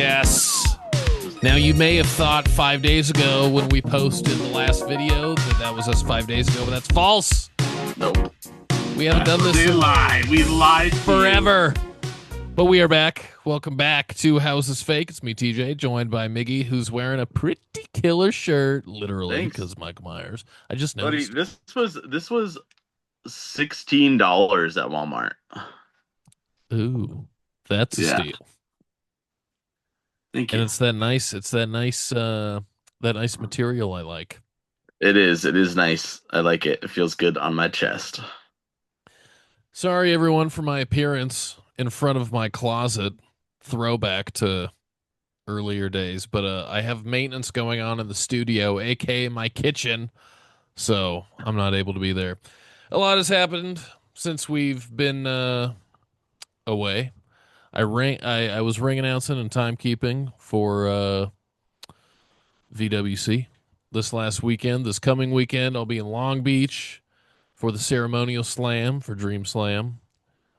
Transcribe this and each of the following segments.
Yes. Now, you may have thought 5 days ago when we posted the last video that was us 5 days ago, but that's false. Nope. We haven't done this They lied. We lied to you. forever. But we are back. Welcome back to House is Fake. It's me, TJ, joined by Miggy, who's wearing a pretty killer shirt, literally, Thanks. because Michael Myers. I just Buddy, noticed. this was $16 at Walmart. Ooh, that's a Yeah. steal. Thank And you. it's that nice material I like. It is nice. I like it. It feels good on my chest. Sorry, everyone, for my appearance in front of my closet. Throwback to earlier days, but I have maintenance going on in the studio, aka my kitchen, so I'm not able to be there. A lot has happened since we've been away. I was ring announcing and timekeeping for VWC this last weekend. This coming weekend, I'll be in Long Beach for the ceremonial slam for Dream Slam.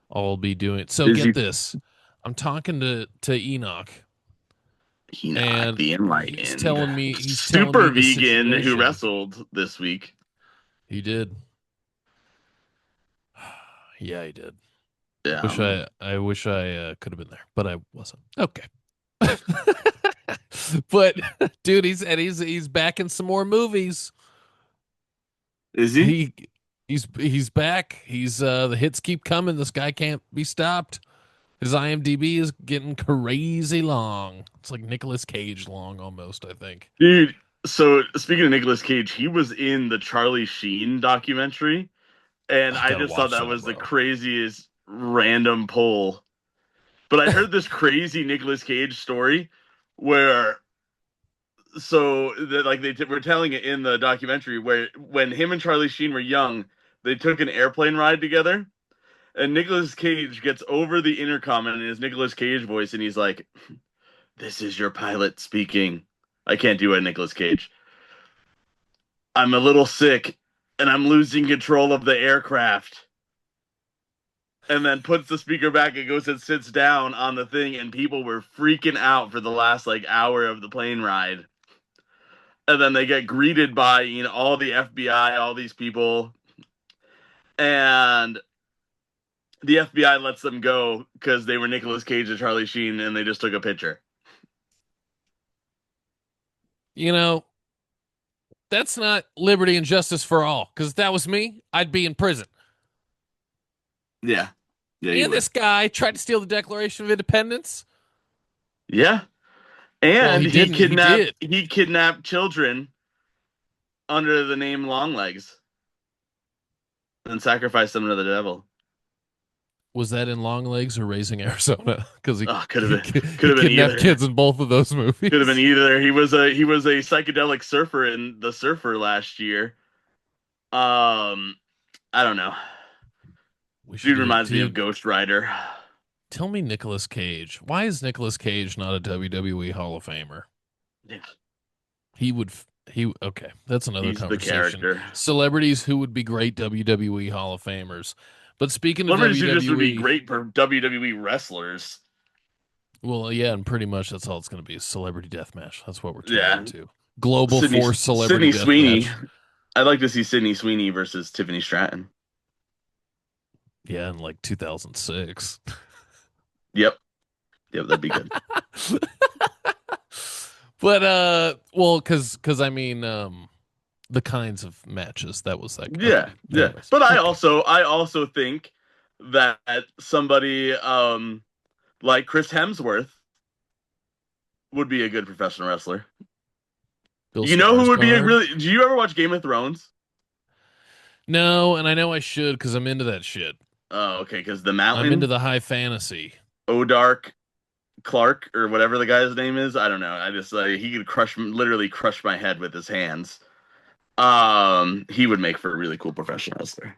I'll be doing it. So Busy. get this. I'm talking to Enoch. And the enlightened. he's telling me super the vegan who situation. wrestled this week. He did. Yeah, he did. Yeah. I wish I could have been there, but I wasn't. Okay. But dude, he's back in some more movies. Is he? He's back. He's the hits keep coming. This guy can't be stopped. His IMDb is getting crazy long. It's like Nicolas Cage long almost, I think. Dude, so speaking of Nicolas Cage, he was in the Charlie Sheen documentary, and I gotta just thought watch that that, was the bro. craziest random pull. But I heard this crazy Nicolas Cage story where they were telling it in the documentary where when him and Charlie Sheen were young, they took an airplane ride together, and Nicolas Cage gets over the intercom in his Nicolas Cage voice, and he's like, "This is your pilot speaking." I can't do a Nicolas Cage. "I'm a little sick, and I'm losing control of the aircraft." And then puts the speaker back and goes and sits down on the thing, and people were freaking out for the last hour of the plane ride. And then they get greeted by all the FBI, all these people, and the FBI lets them go because they were Nicolas Cage and Charlie Sheen, and they just took a picture. That's not liberty and justice for all. Because if that was me, I'd be in prison. Yeah, And this guy tried to steal the Declaration of Independence. Yeah, and Well, he didn't. He did. He kidnapped children under the name Longlegs and sacrificed them to the devil. Was that in Long Legs or Raising Arizona? Because he could have been kidnapped either. kids in both of those movies. Could have been either. He was a psychedelic surfer in The Surfer last year. I don't know. Dude reminds me of Ghost Rider. Tell me Nicolas Cage. Why is Nicolas Cage not a WWE Hall of Famer? Yeah. Okay, that's another He's conversation. The character. Celebrities who would be great WWE Hall of Famers. But speaking of Celebrities WWE, who just would be great for WWE wrestlers. Well, yeah, and pretty much that's all it's going to be, is celebrity deathmatch. That's what we're turning into. Global Force celebrity Sydney Sweeney. deathmatch. I'd like to see Sydney Sweeney versus Tiffany Stratton. Yeah, in 2006. Yep, that'd be good. But because I mean, the kinds of matches that was like. Yeah. Anyways. But I also think that somebody like Chris Hemsworth would be a good professional wrestler. You know who would be a really? Do you ever watch Game of Thrones? No, and I know I should because I'm into that shit. Oh, okay. Because the Mountain. I'm into the high fantasy. Odark Clark or whatever the guy's name is. I don't know. I just he could literally crush my head with his hands. He would make for a really cool professional wrestler.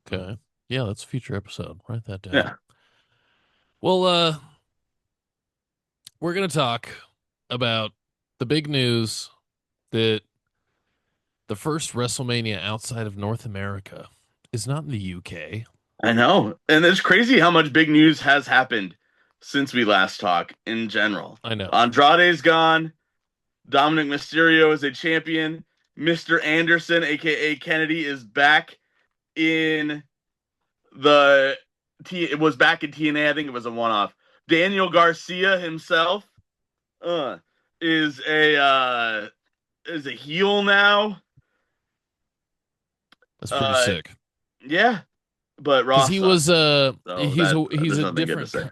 Okay. Yeah, that's a future episode. Write that down. Yeah. Well, we're gonna talk about the big news that the first WrestleMania outside of North America is not in the UK. I know. And it's crazy how much big news has happened since we last talked in general. I know. Andrade's gone. Dominic Mysterio is a champion. Mr. Anderson, aka Kennedy, is back in the it was back in TNA. I think it was a one-off. Daniel Garcia himself uh, is a heel now. That's pretty Uh, sick. yeah, but Because Raw he was sucks. So that he's there's a nothing good to different say.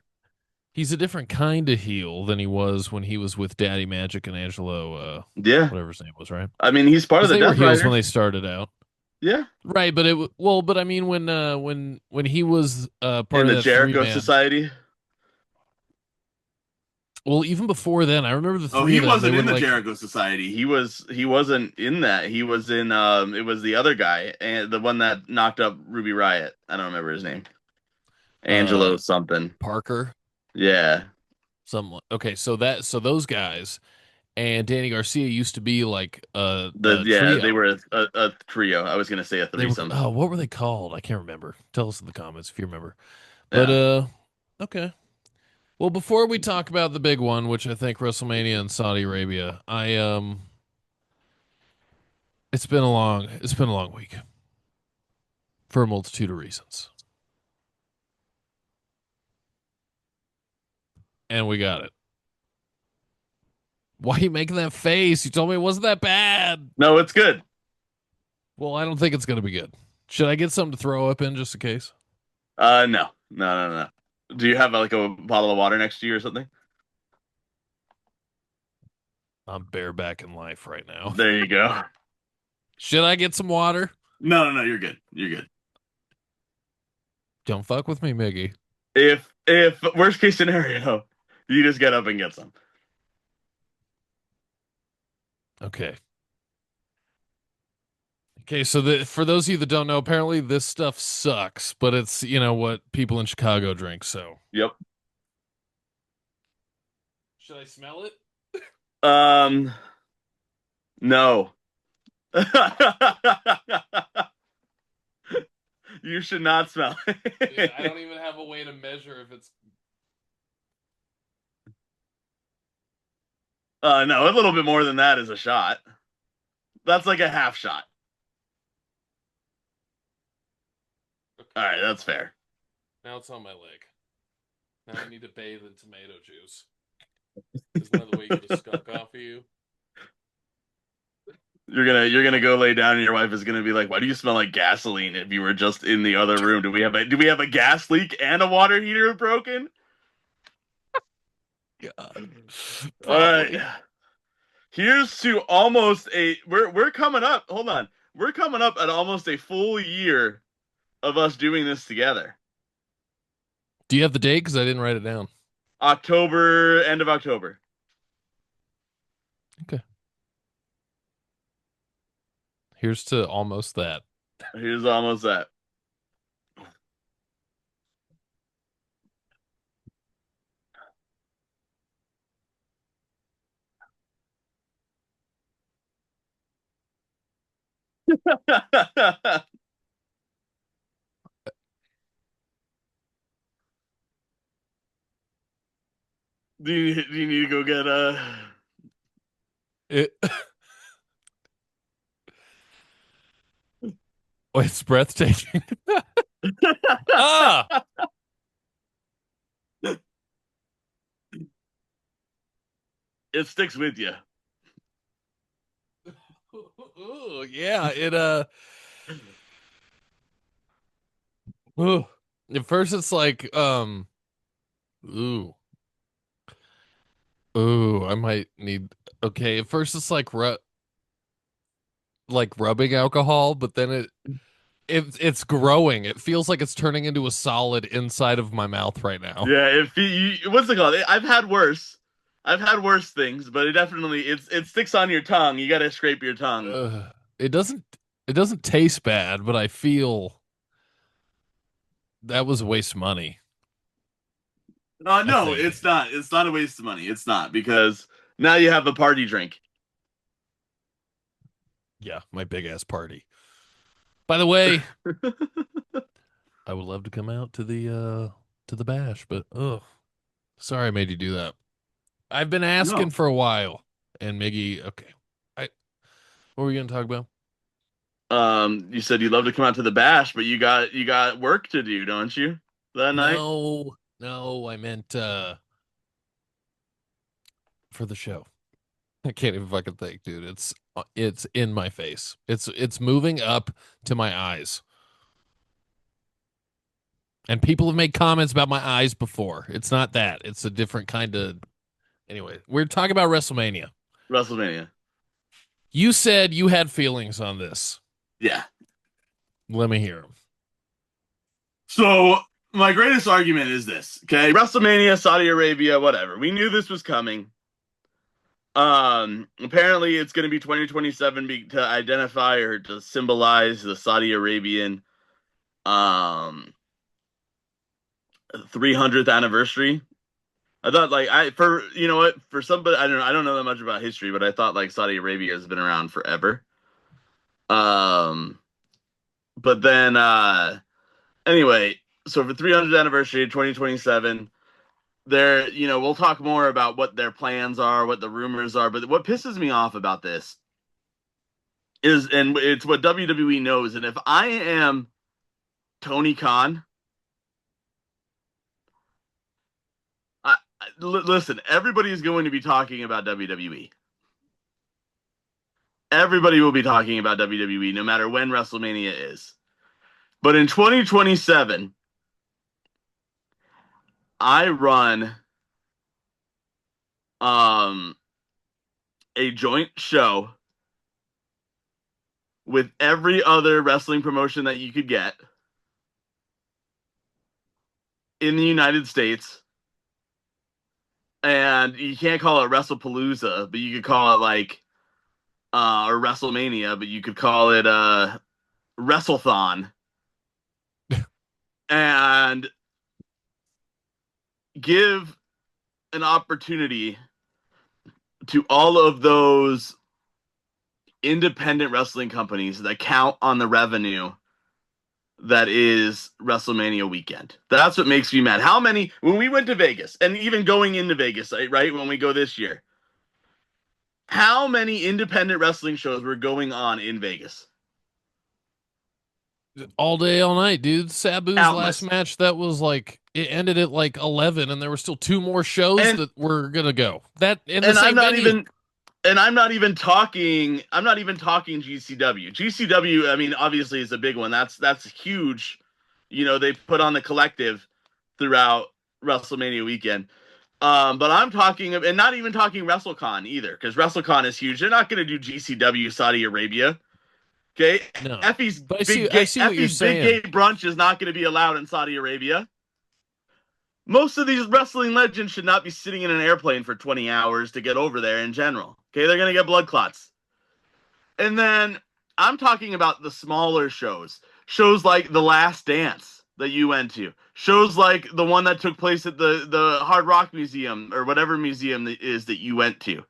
he's a different kind of heel than he was when he was with Daddy Magic and Angelo, Yeah, whatever his name was, right? I mean he's part of Because the they were Death heels when they Riders. started out, Yeah, right? But but I mean when he was in part of the that three Jericho man, Society. well, even before then, I remember the Oh, three he of them. They wasn't were in the like Jericho Society. He wasn't in that. He was in it was the other guy and the one that knocked up Ruby Riot. I don't remember his name. uh Angelo something. Parker, Yeah. some okay. So those guys and Danny Garcia used to be like a They trio. were a trio. I was gonna say a They were threesome. oh, what were they called? I can't remember. Tell us in the comments if you remember. But Yeah. okay. Well, before we talk about the big one, which I think WrestleMania in Saudi Arabia, it's been a long week for a multitude of reasons. And we got it. Why are you making that face? You told me it wasn't that bad. No, it's good. Well, I don't think it's going to be good. Should I get something to throw up in just in case? No, no. Do you have like a bottle of water next to you or something? I'm bareback in life right now. There you go. Should I get some water? No. You're good. You're good. Don't fuck with me, Miggy. If worst case scenario, you just get up and get some. Okay. Okay, so for those of you that don't know, apparently this stuff sucks, but it's, what people in Chicago drink, so. Yep. Should I smell it? Um. No. You should not smell Dude, I it. don't even have a way to measure if it's. No, a little bit more than that is a shot. That's like a half shot. All right, Okay. that's fair. Now it's on my leg. Now I need to bathe in tomato juice. Isn't that the way you get a skunk off of you? You're gonna go lay down, and your wife is gonna be like, "Why do you smell like gasoline?" If you were just in the other room, do we have a gas leak and a water heater broken? God. All right. Probably. Here's to almost a we're coming up. Hold on. We're coming up at almost a full year of us doing this together. Do you have the date? Because I didn't write it down. October, end of October. Okay. Here's to almost that. Here's almost that. Do you need to go get It, oh, it's breathtaking. Ah! it sticks with you. Ooh, yeah, ooh. At first it's like, ooh, ooh, I might need, okay, at first it's like rubbing alcohol, but then it's growing. It feels like it's turning into a solid inside of my mouth right now. Yeah, if what's it called? I've had worse. I've had worse things, but it sticks on your tongue. You got to scrape your tongue. Ugh. It doesn't it doesn't taste bad, but I feel that was a waste of money, I No, think. it's not. It's not a waste of money. It's not because now you have a party drink. Yeah, my big ass party. By the way, I would love to come out to the bash, but ugh. Sorry I made you do that. I've been asking No. for a while. And Miggy, okay. I what were we gonna talk about? You said you'd love to come out to the bash, but you got work to do, don't you? That night? No, no, I meant for the show. I can't even fucking think, dude. It's in my face. It's moving up to my eyes. And people have made comments about my eyes before. It's not that. It's a different kind of. Anyway, we're talking about WrestleMania. WrestleMania. You said you had feelings on this. Yeah. Let me hear them. So my greatest argument is this. Okay, WrestleMania, Saudi Arabia, whatever. We knew this was coming. Apparently it's going to be 2027 to identify or to symbolize the Saudi Arabian um 300th anniversary. I thought like I for you know what for somebody I don't know that much about history, but I thought like Saudi Arabia has been around forever. Um, but then anyway, so for 300th anniversary 2027, we'll talk more about what their plans are, what the rumors are, but what pisses me off about this is, and it's what WWE knows, and if I am Tony Khan, listen, everybody is going to be talking about WWE. Everybody will be talking about WWE no matter when WrestleMania is. But in 2027, I run um a joint show with every other wrestling promotion that you could get in the United States. And you can't call it WrestlePalooza, but you could call it like or WrestleMania, but you could call it WrestleThon, and give an opportunity to all of those independent wrestling companies that count on the revenue that is WrestleMania weekend. That's what makes me mad. How many, when we went to Vegas, and even going into Vegas, right, when we go this year, how many independent wrestling shows were going on in Vegas? All day, all night, dude. Sabu's last Countless. match that was like it ended at like 11, and there were still two more shows And that were gonna go. That in the and I'm same not venue. even and I'm not even talking GCW. GCW, I mean, obviously is a big one. That's huge. They put on the collective throughout WrestleMania weekend. But I'm talking, and not even talking WrestleCon either, because WrestleCon is huge. They're not going to do GCW Saudi Arabia. Okay, No, Effie's but I see. big I gay see what you're Effie's big saying. gay brunch is not going to be allowed in Saudi Arabia. Most of these wrestling legends should not be sitting in an airplane for 20 hours to get over there in general. Okay, they're going to get blood clots. And then I'm talking about the smaller shows. Shows like The Last Dance that you went to. Shows like the one that took place at the Hard Rock Museum or whatever museum that is that you went to.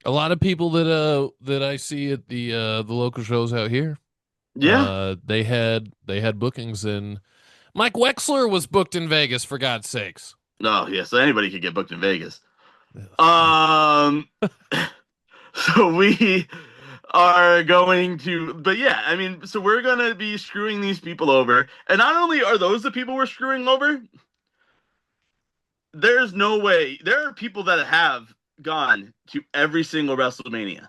A lot of people that I see at the local shows out here, Yeah. they had bookings in. Mike Wexler was booked in Vegas for God's sakes. No, yeah, so anybody could get booked in Vegas. Yeah. Um so we are going to, but yeah, I mean, so we're going to be screwing these people over. And not only are those the people we're screwing over, there's no way. There are people that have gone to every single WrestleMania.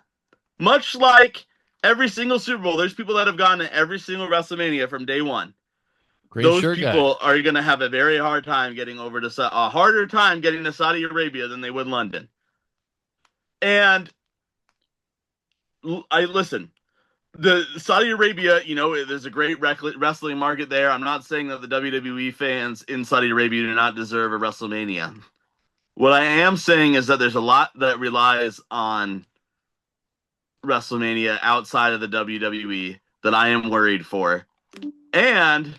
Much like every single Super Bowl, there's people that have gone to every single WrestleMania from day one. Great Those shirt guy. people are going to have a very hard time getting over to a harder time getting to Saudi Arabia than they would London. And I listen, the Saudi Arabia, there's a great wrestling market there. I'm not saying that the WWE fans in Saudi Arabia do not deserve a WrestleMania. What I am saying is that there's a lot that relies on WrestleMania outside of the WWE that I am worried for. And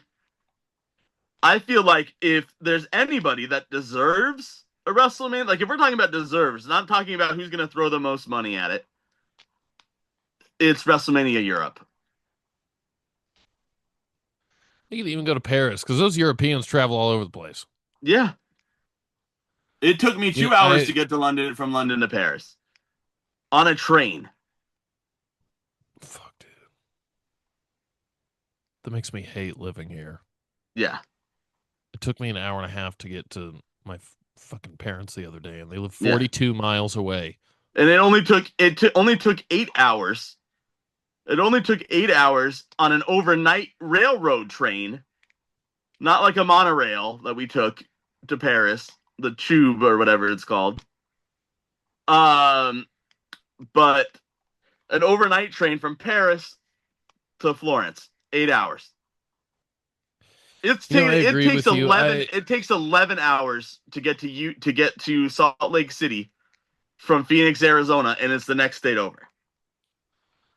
I feel like if there's anybody that deserves a WrestleMania, like if we're talking about deserves, not talking about who's going to throw the most money at it, it's WrestleMania Europe. You could even go to Paris because those Europeans travel all over the place. Yeah. It took me You know, 2 hours to get to London from London to Paris on a train. fuck, dude, that makes me hate living here. Yeah, It took me an hour and a half to get to my fucking parents the other day, and they live yeah. 42 miles away. And only took 8 hours. It only took 8 hours on an overnight railroad train, not like a monorail that we took to Paris, the tube or whatever it's called. Um, but an overnight train from Paris to Florence, 8 hours. I It agree takes with you. 11 hours to get to Salt Lake City from Phoenix, Arizona, and it's the next state over.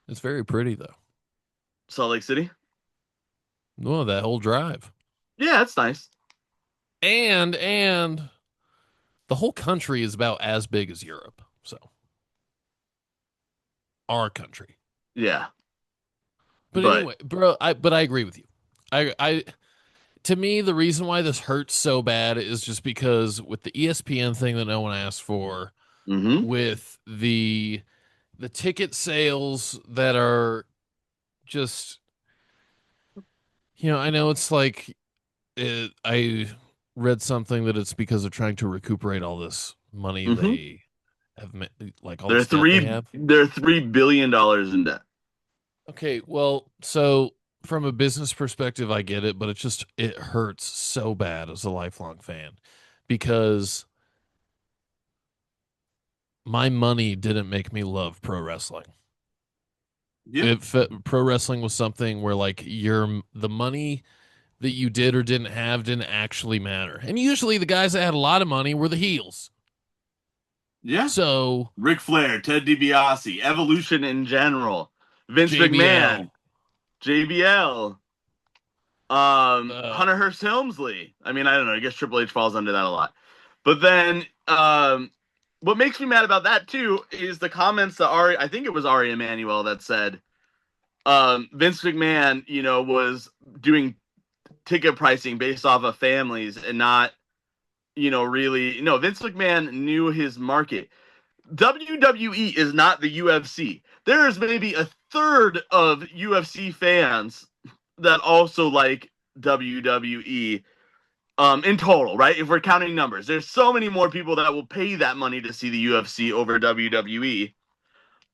It's very pretty though. Salt Lake City. Well, that whole drive, Yeah, it's nice. and the whole country is about as big as Europe. So our country. Yeah, But but anyway, bro, I agree with you. I to me the reason why this hurts so bad is just because with the ESPN thing that no one asked for, mm-hmm. with the ticket sales that are just, I know it's like I read something that it's because they're trying to recuperate all this money Mm-hmm. they have like all this debt they have. They're $3 billion in debt. Okay, well, so from a business perspective, I get it, but it hurts so bad as a lifelong fan because my money didn't make me love pro wrestling. Yeah, Pro wrestling was something where like the money that you did or didn't have didn't actually matter. And usually the guys that had a lot of money were the heels. yeah. So Ric Flair, Ted DiBiase, Evolution in general, Vince McMahon, JBL, JBL, uh, Hunter Hearst Helmsley. I mean, I don't know. I guess Triple H falls under that a lot. But then, what makes me mad about that too is the comments that I think it was Ari Emanuel that said, Vince McMahon, was doing ticket pricing based off of families and not, really. No, Vince McMahon knew his market. WWE is not the UFC. There is maybe a third of UFC fans that also like WWE, in total, right? If we're counting numbers, there's so many more people that will pay that money to see the UFC over WWE.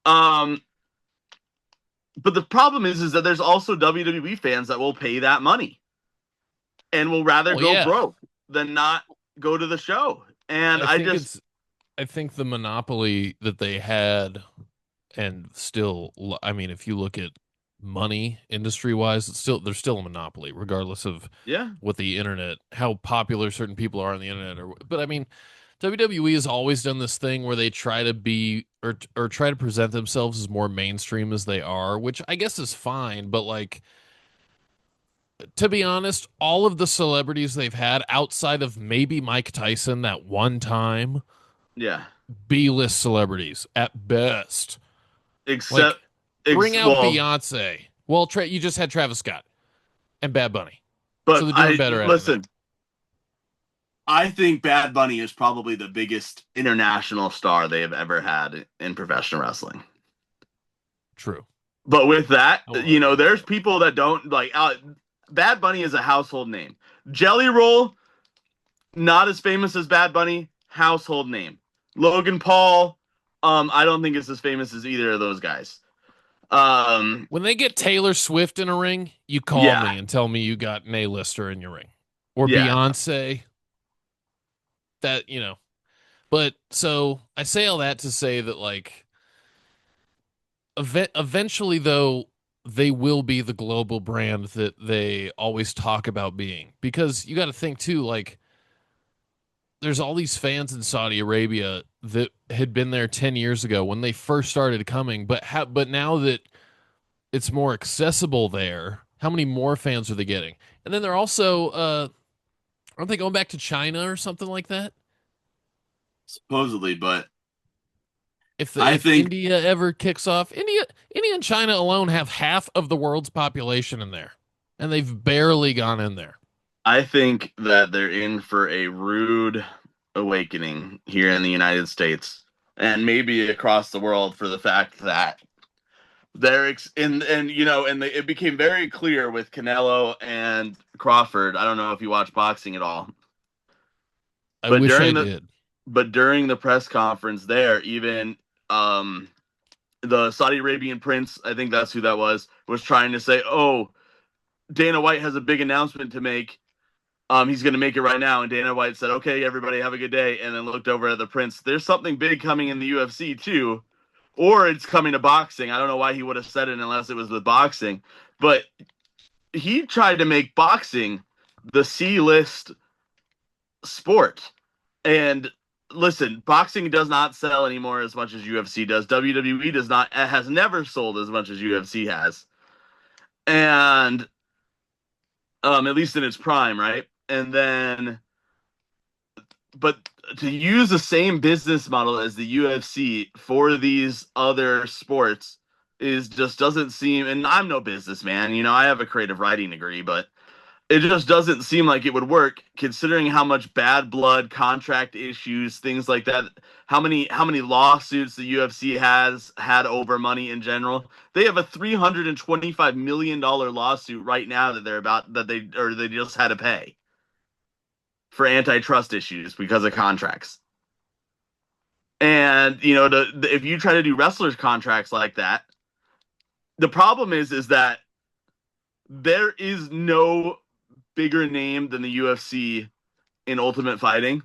Um, but the problem is that there's also WWE fans that will pay that money and will rather well, go yeah, broke than not go to the show. And I think it's I think the monopoly that they had and still, I mean, if you look at money industry wise, there's still a monopoly regardless of yeah, what the internet, how popular certain people are on the internet. But I mean, WWE has always done this thing where they try to be or try to present themselves as more mainstream as they are, which I guess is fine. But like, to be honest, all of the celebrities they've had outside of maybe Mike Tyson that one time, yeah. B-list celebrities at best. Except, Like, bring out well, Beyonce. Well, you just had Travis Scott and Bad Bunny, so but they're doing I better out of that. listen. I think Bad Bunny is probably the biggest international star they have ever had in professional wrestling. True. But with that, I won't argue with there's that. people that don't like. Bad Bunny is a household name. Jelly Roll, not as famous as Bad Bunny, household name. Logan Paul, I don't think it's as famous as either of those guys. Um, When they get Taylor Swift in a ring, you call yeah, me and tell me you got an A-lister in your ring. Or yeah, Beyonce, that. But so I say all that to say that, like, eventually, though, they will be the global brand that they always talk about being. Because you got to think, too, like, there's all these fans in Saudi Arabia that had been there 10 years ago when they first started coming, but now that it's more accessible there, how many more fans are they getting? And then they're also aren't they going back to China or something like that? supposedly. But I If think India ever kicks off, India and China alone have half of the world's population in there, and they've barely gone in there. I think that they're in for a rude. awakening here in the United States and maybe across the world for the fact that and it became very clear with Canelo and Crawford. I don't know if you watch boxing at all, I but wish I during the did. press conference there, even um the Saudi Arabian prince, I think that's who that was trying to say, "Oh, Dana White has a big announcement to make. He's going to make it right now." And Dana White said, "Okay, everybody, have a good day." And then looked over at the prince. There's something big coming in the UFC too, or it's coming to boxing. I don't know why he would have said it unless it was with boxing, but he tried to make boxing the C-list sport. And listen, boxing does not sell anymore as much as UFC does. WWE does not has never sold as much as UFC has. And at least in its prime, right? And then but to use the same business model as the UFC for these other sports is just doesn't seem, and I'm no businessman, I have a creative writing degree, but it just doesn't seem like it would work considering how much bad blood, contract issues, things like that, how many lawsuits the UFC has had over money in general. They have a $325 million lawsuit right now that they just had to pay for antitrust issues because of contracts. And if you try to do wrestlers contracts like that, the problem is that there is no bigger name than the UFC in Ultimate Fighting.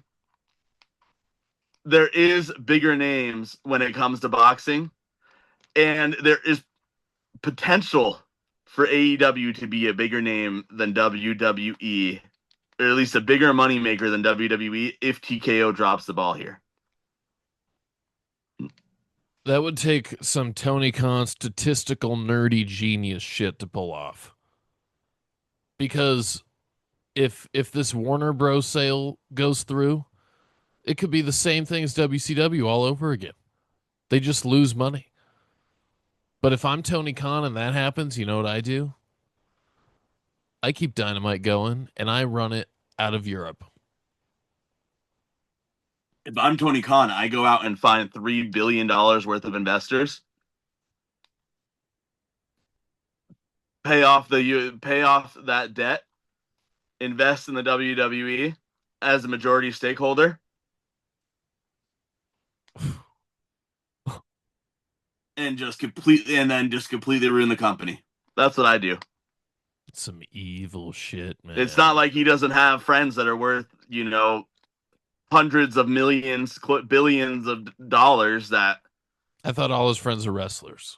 There is bigger names when it comes to boxing, and there is potential for AEW to be a bigger name than WWE, or at least a bigger moneymaker than WWE if TKO drops the ball here. That would take some Tony Khan statistical nerdy genius shit to pull off. Because if this Warner Bros. Sale goes through, it could be the same thing as WCW all over again. They just lose money. But if I'm Tony Khan and that happens, you know what I do? I keep Dynamite going and I run it out of Europe. If I'm Tony Khan, I go out and find $3 billion worth of investors, pay off that debt, invest in the WWE as a majority stakeholder, and just completely ruin the company. That's what I do. It's some evil shit, It's man. not like he doesn't have friends that are worth, hundreds of millions, billions of dollars that I thought all his friends are wrestlers.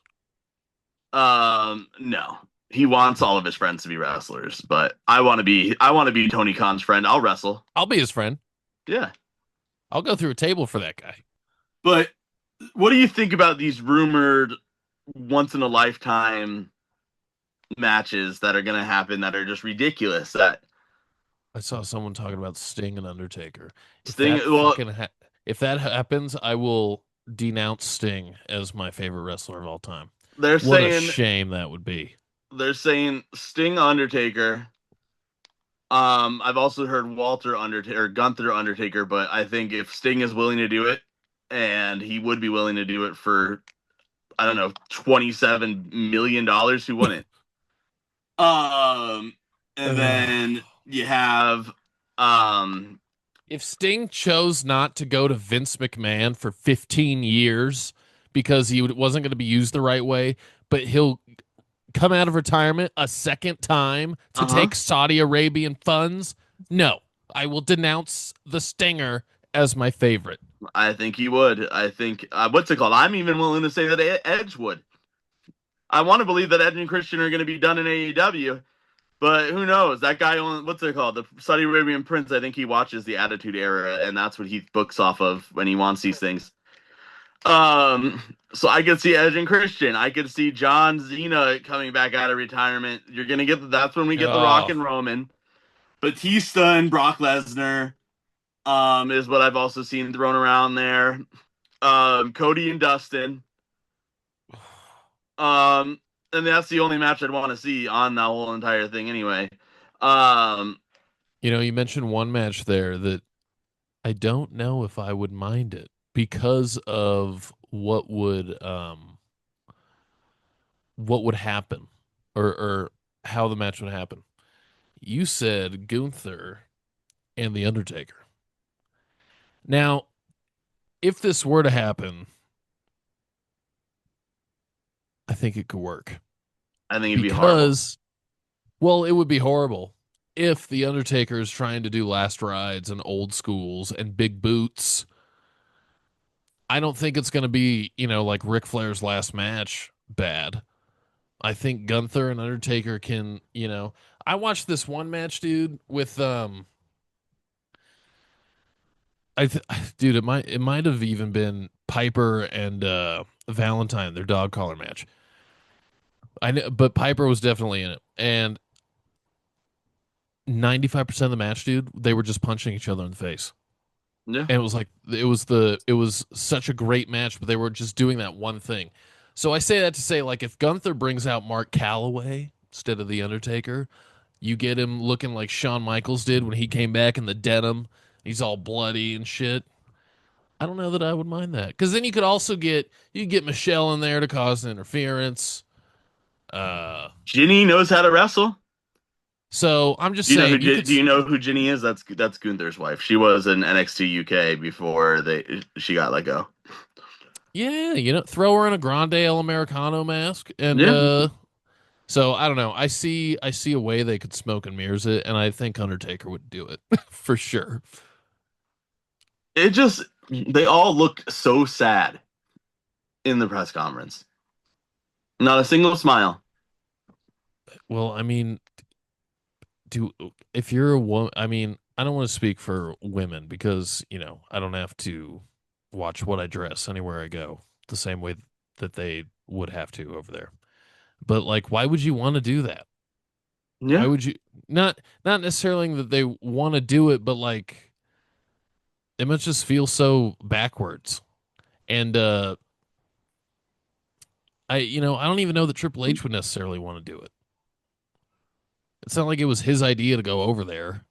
no. He wants all of his friends to be wrestlers, but I want to be Tony Khan's friend. I'll wrestle. I'll be his friend. Yeah. I'll go through a table for that guy. But what do you think about these rumored once in a lifetime matches that are going to happen that are just ridiculous? That I saw someone talking about Sting and Undertaker. If Sting, that well, fucking if that happens, I will denounce Sting as my favorite wrestler of all time. they're What a saying shame that would be. they're saying Sting Undertaker. I've also heard Walter Undertaker, Gunther Undertaker, but I think if Sting is willing to do it, and he would be willing to do it for, I don't know, $27 million, who wouldn't? Um, and then you have, um, If Sting chose not to go to Vince McMahon for 15 years because he wasn't going to be used the right way, but he'll come out of retirement a second time to uh-huh. take Saudi Arabian funds, no, I will denounce the Stinger as my favorite. I think he would. I think, what's it called? I'm even willing to say that Edge would. I want to believe that Edge and Christian are going to be done in AEW, but who knows? That guy, what's it called? The Saudi Arabian Prince. I think he watches the Attitude Era, and that's what he books off of when he wants these things. So I could see Edge and Christian. I could see John Cena coming back out of retirement. You're gonna get that's when we get the Rock Oh, and Roman. Batista and Brock Lesnar, is what I've also seen thrown around there. Cody and Dustin. Um, and that's the only match I'd want to see on that whole entire thing anyway. Um, you mentioned one match there that I don't know if I would mind it because of what would happen or how the match would happen. You said Gunther and The Undertaker. Now, if this were to happen, I think it could work I think it'd be horrible. because, well, it would be horrible if The Undertaker is trying to do last rides and old schools and big boots. I don't think it's going to be, like Ric Flair's last match bad. I think Gunther and Undertaker can, I watched this one match, dude, with dude, it might have even been Piper and Valentine, their dog collar match. I know, but Piper was definitely in it, and 95% of the match, dude, they were just punching each other in the face. Yeah. And it was like it was such a great match, but they were just doing that one thing. So I say that to say, like, if Gunther brings out Mark Calloway instead of the Undertaker, you get him looking like Shawn Michaels did when he came back in the denim. He's all bloody and shit. I don't know that I would mind that because then you could also get Michelle in there to cause an interference. Uh, Ginny knows how to wrestle. so I'm just saying you could. Do you know who Ginny is? That's Gunther's wife. She was in NXT UK before they she got let go. Yeah, throw her in a Grande El Americano mask, and Yeah. so I don't know. I see a way they could smoke and mirrors it, and I think Undertaker would do it for sure. It just they all look so sad in the press conference. Not a single smile. Well, I mean, do if you're a woman, I mean, I don't want to speak for women because I don't have to watch what I dress anywhere I go the same way that they would have to over there. But like, why would you want to do that? Why Yeah. would you not necessarily that they want to do it, but like it must just feel so backwards. And I don't even know that Triple H would necessarily want to do it. It's not like it was his idea to go over there.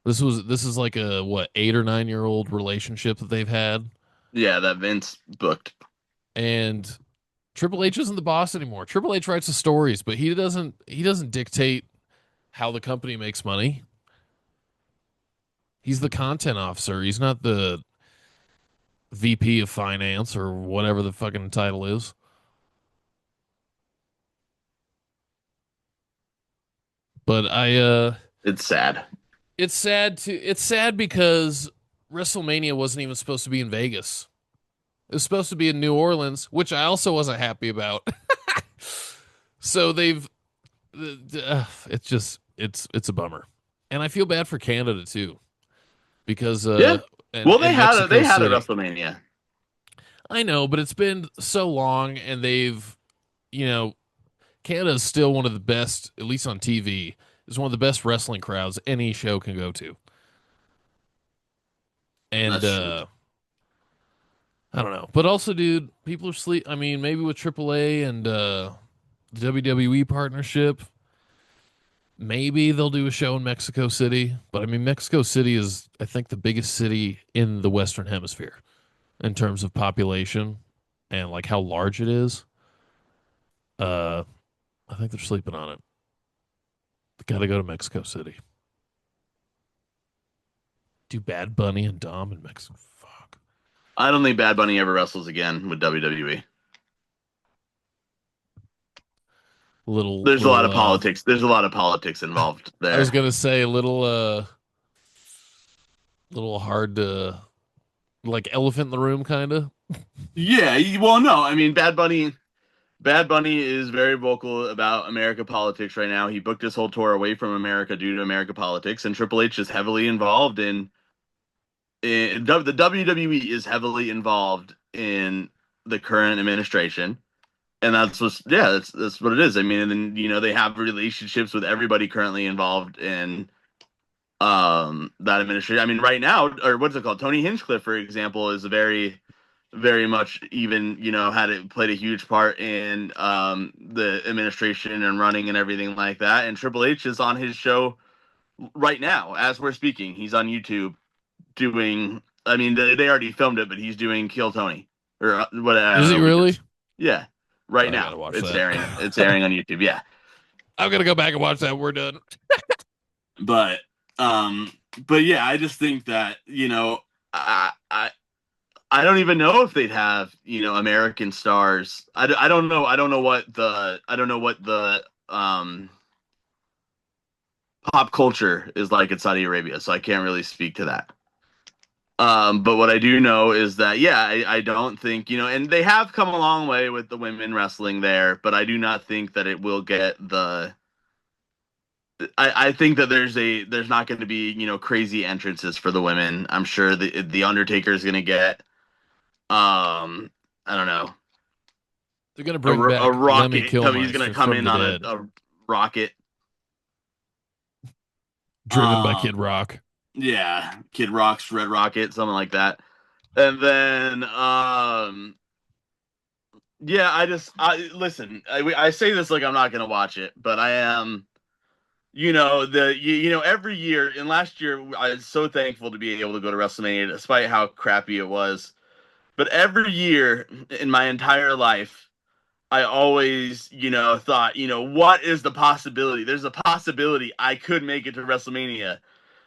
This is like a what 8 or 9 year old relationship that they've had, Yeah, that Vince booked. and Triple H isn't the boss anymore. Triple H writes the stories, but he doesn't dictate how the company makes money. He's the content officer. He's not the VP of finance or whatever the fucking title is. But It's sad. it's sad because WrestleMania wasn't even supposed to be in Vegas. It was supposed to be in New Orleans, which I also wasn't happy about. So it's just it's a bummer. And I feel bad for Canada too because Yeah. and Well, and they Mexico had a City. WrestleMania. I know, but it's been so long and you know, Canada is still one of the best, at least on TV, is one of the best wrestling crowds any show can go to. And That's true. I don't know. But also, dude, people are sleep. I mean, maybe with AAA and the WWE partnership, maybe they'll do a show in Mexico City. But I mean, Mexico City is, I think, the biggest city in the Western Hemisphere in terms of population and like how large it is. Uh, I think they're sleeping on it. Got to go to Mexico City. Do Bad Bunny and Dom in Mexico. Fuck. I don't think Bad Bunny ever wrestles again with WWE. Little There's a lot little of politics. There's a lot of politics involved I was there. gonna say a little hard to like elephant in the room kind of. Yeah, well, no, I mean Bad Bunny is very vocal about America politics right now. He booked his whole tour away from America due to America politics, and Triple H is heavily involved in the WWE is heavily involved in the current administration, and that's what it is. I mean, and then they have relationships with everybody currently involved in that administration. I mean, right now, or what's it called? Tony Hinchcliffe, for example, is a very much even had it played a huge part in the administration and running and everything like that. And Triple H is on his show right now as we're speaking. He's on YouTube doing. I mean, they already filmed it, but he's doing Kill Tony or what? I Is don't he know if he really? just. Yeah, right I gotta now watch it's that. airing. It's airing on YouTube. Yeah, I'm gonna go back and watch that. We're done. but um, but yeah, I just think that I don't even know if they'd have American stars. I don't know. I don't know what the pop culture is like in Saudi Arabia, so I can't really speak to that. But what I do know is that, yeah, I don't think, and they have come a long way with the women wrestling there, but I do not think that it will get I think that there's not going to be, crazy entrances for the women. I'm sure the Undertaker is going to get, I don't know, They're gonna bring a back Lemmy rocket. He's going to Kilmister come from in the on dead, a rocket. driven by Kid Um, Rock. yeah, Kid Rock's Red Rocket, something like that. And then, yeah, I listen. I say this like I'm not gonna watch it, but I am. Every year and last year I was so thankful to be able to go to WrestleMania, despite how crappy it was. But every year in my entire life, I always, thought, what is the possibility? There's a possibility I could make it to WrestleMania.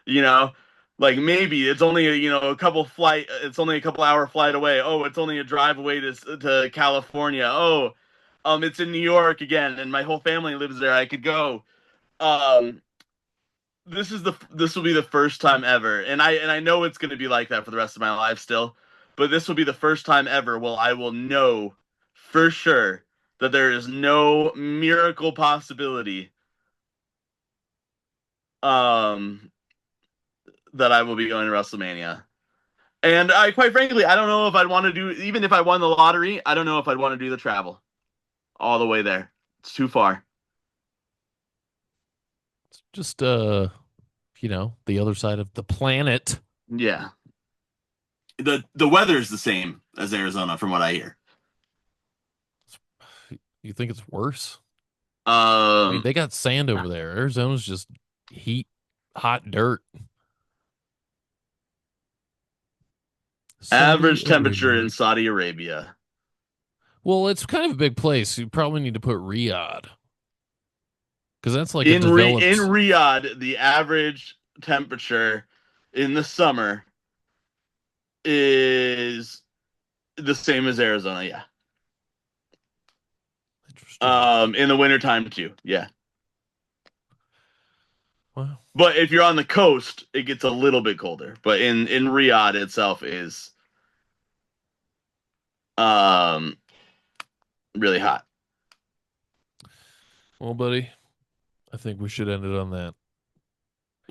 You know, like maybe it's only it's only a couple hour flight away. Oh, it's only a drive away to California. Oh, it's in New York again, and my whole family lives there. I could go. Um, this will be the first time ever, and I know it's going to be like that for the rest of my life still, but this will be the first time ever. Well, I will know for sure that there is no miracle possibility um that I will be going to WrestleMania. And I quite frankly, I don't know if I'd want to do, even if I won the lottery, I don't know if I'd want to do the travel all the way there. It's too far. Just the other side of the planet. Yeah. The weather's the same as Arizona from what I hear. You think it's worse? I mean, Um they got sand over there. Arizona's just heat, hot dirt. Saudi Average temperature Arabia. in Saudi Arabia. Well, it's kind of a big place. You probably need to put Riyadh because that's like a In developed. Riyadh, the average temperature in the summer is the same as Arizona, yeah. Interesting. In the wintertime too, yeah. Well, But if you're on the coast, it gets a little bit colder. But in Riyadh itself is um really hot. well, buddy, I think we should end it on that.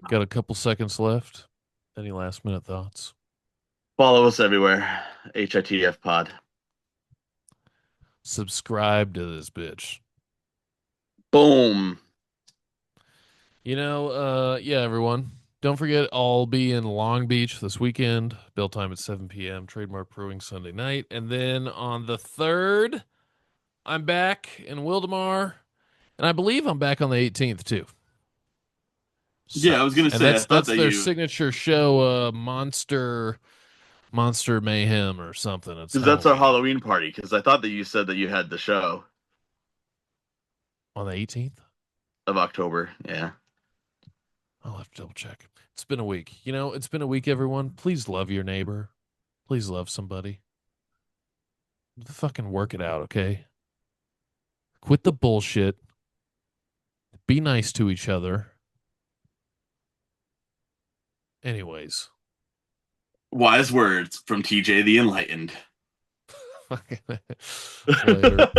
Got a couple seconds left. Any last minute thoughts? Follow us everywhere. HITF Pod. Subscribe to this bitch. Boom. Yeah, everyone. Don't forget, I'll be in Long Beach this weekend. Bill time at 7 p.m. Trademark Brewing Sunday night. And then on the 3rd, I'm back in Wildemar. And I believe I'm back on the 18th too. Yeah, I So, was gonna and say I that's thought that's that their you signature show, Monster Mayhem or something. It's because that's our Halloween Halloween party. Because I thought that you said that you had the show on the 18th. of October. Yeah. I'll have to double check. It's been a week. It's been a week, everyone. Please love your neighbor. Please love somebody. Fucking work it out, okay? Quit the bullshit. Be nice to each other. Anyways. Wise words from TJ the Enlightened. Later.